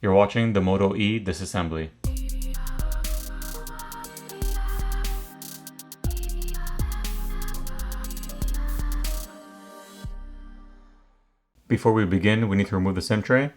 You're watching the Moto E Disassembly. Before we begin, we need to remove the SIM tray.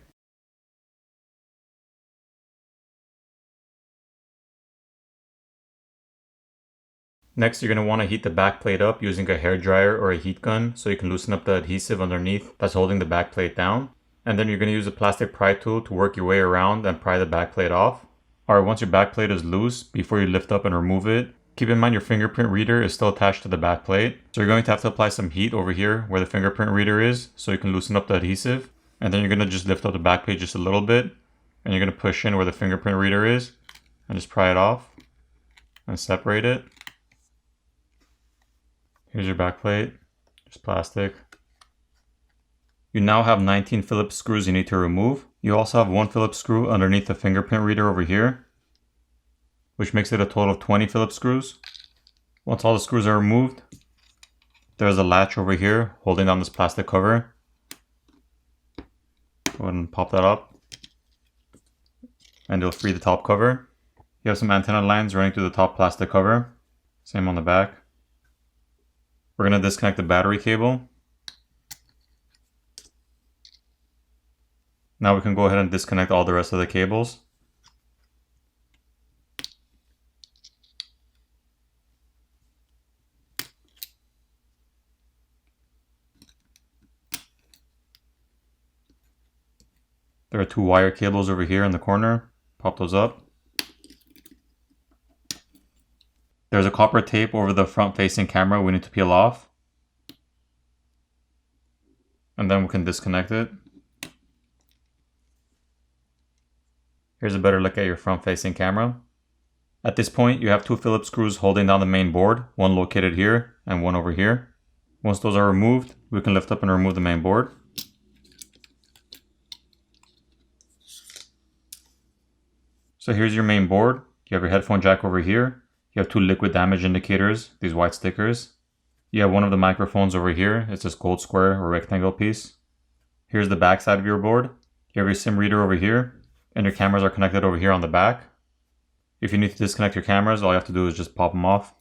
Next, you're going to want to heat the back plate up using a hairdryer or a heat gun so you can loosen up the adhesive underneath that's holding the back plate down. And then you're going to use a plastic pry tool to work your way around and pry the back plate off. Alright, once your back plate is loose, before you lift up and remove it, keep in mind your fingerprint reader is still attached to the back plate. So you're going to have to apply some heat over here where the fingerprint reader is so you can loosen up the adhesive. And then you're going to just lift up the back plate just a little bit. And you're going to push in where the fingerprint reader is and just pry it off and separate it. Here's your back plate, just plastic. You now have 19 Phillips screws you need to remove. You also have one Phillips screw underneath the fingerprint reader over here, which makes it a total of 20 Phillips screws. Once all the screws are removed, there's a latch over here holding down this plastic cover. Go ahead and pop that up, and you'll free the top cover. You have some antenna lines running through the top plastic cover, same on the back. We're going to disconnect the battery cable. Now we can go ahead and disconnect all the rest of the cables. There are two wire cables over here in the corner. Pop those up. There's a copper tape over the front facing camera we need to peel off. And then we can disconnect it. Here's a better look at your front facing camera. At this point, you have two Phillips screws holding down the main board, one located here and one over here. Once those are removed, we can lift up and remove the main board. So here's your main board. You have your headphone jack over here. You have two liquid damage indicators, these white stickers. You have one of the microphones over here. It's this gold square or rectangle piece. Here's the back side of your board. You have your SIM reader over here, and your cameras are connected over here on the back. If you need to disconnect your cameras, all you have to do is just pop them off.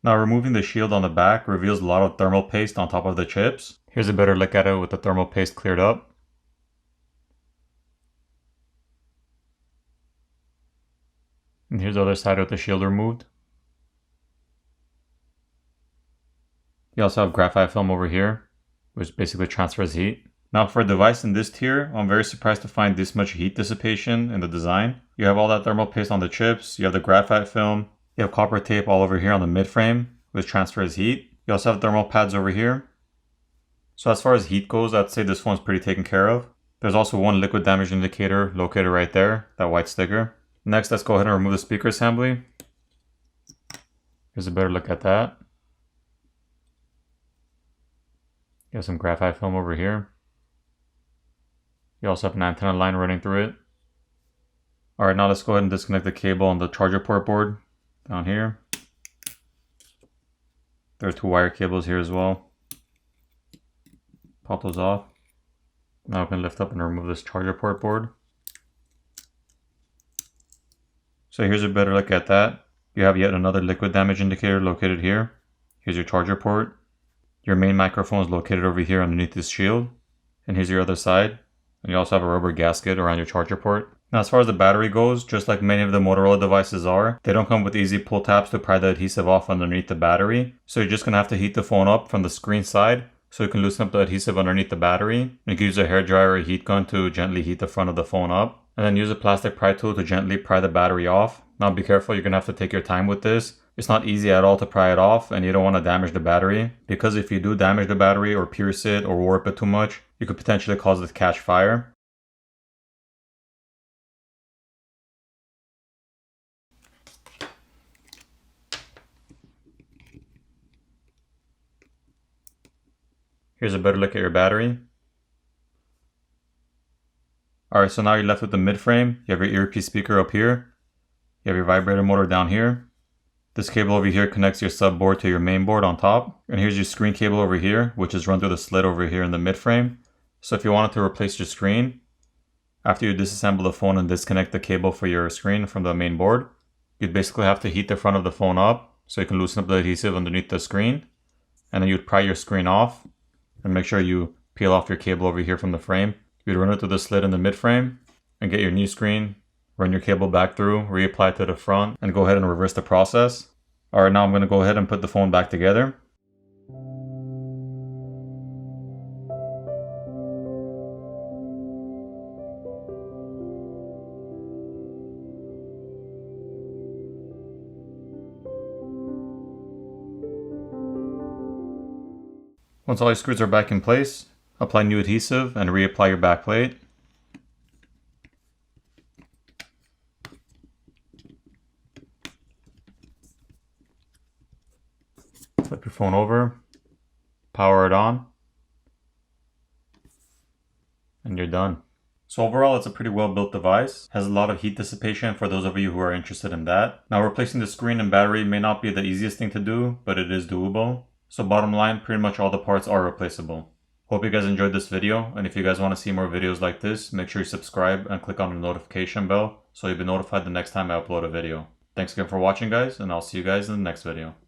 Now, removing the shield on the back reveals a lot of thermal paste on top of the chips. Here's a better look at it with the thermal paste cleared up. And here's the other side with the shield removed. You also have graphite film over here, which basically transfers heat. Now for a device in this tier, I'm very surprised to find this much heat dissipation in the design. You have all that thermal paste on the chips, you have the graphite film, you have copper tape all over here on the midframe, which transfers heat. You also have thermal pads over here. So as far as heat goes, I'd say this one's pretty taken care of. There's also one liquid damage indicator located right there, that white sticker. Next, let's go ahead and remove the speaker assembly. Here's a better look at that. You have some graphite film over here. You also have an antenna line running through it. Alright, now let's go ahead and disconnect the cable on the charger port board down here. There are two wire cables here as well. Pop those off. Now we can lift up and remove this charger port board. So here's a better look at that. You have yet another liquid damage indicator located here. Here's your charger port. Your main microphone is located over here underneath this shield. And here's your other side. And you also have a rubber gasket around your charger port. Now as far as the battery goes, just like many of the Motorola devices are, they don't come with easy pull tabs to pry the adhesive off underneath the battery. So you're just going to have to heat the phone up from the screen side so you can loosen up the adhesive underneath the battery. And you can use a hairdryer or a heat gun to gently heat the front of the phone up. And then use a plastic pry tool to gently pry the battery off. Now be careful, you're going to have to take your time with this. It's not easy at all to pry it off, and you don't want to damage the battery, because if you do damage the battery or pierce it or warp it too much, you could potentially cause it to catch fire. Here's a better look at your battery. Alright, so now you're left with the midframe. You have your earpiece speaker up here. You have your vibrator motor down here. This cable over here connects your sub board to your main board on top. And here's your screen cable over here, which is run through the slit over here in the midframe. So if you wanted to replace your screen, after you disassemble the phone and disconnect the cable for your screen from the main board, you'd basically have to heat the front of the phone up so you can loosen up the adhesive underneath the screen. And then you'd pry your screen off and make sure you peel off your cable over here from the frame. You'd run it through the slit in the mid frame and get your new screen, run your cable back through, reapply it to the front, and go ahead and reverse the process. Alright, now I'm going to go ahead and put the phone back together. Once all your screws are back in place, apply new adhesive and reapply your back plate. Flip your phone over, power it on, and you're done. So overall, it's a pretty well built device. Has a lot of heat dissipation for those of you who are interested in that. Now, replacing the screen and battery may not be the easiest thing to do, but it is doable. So bottom line, pretty much all the parts are replaceable. Hope you guys enjoyed this video, and if you guys want to see more videos like this, make sure you subscribe and click on the notification bell so you'll be notified the next time I upload a video. Thanks again for watching, guys, and I'll see you guys in the next video.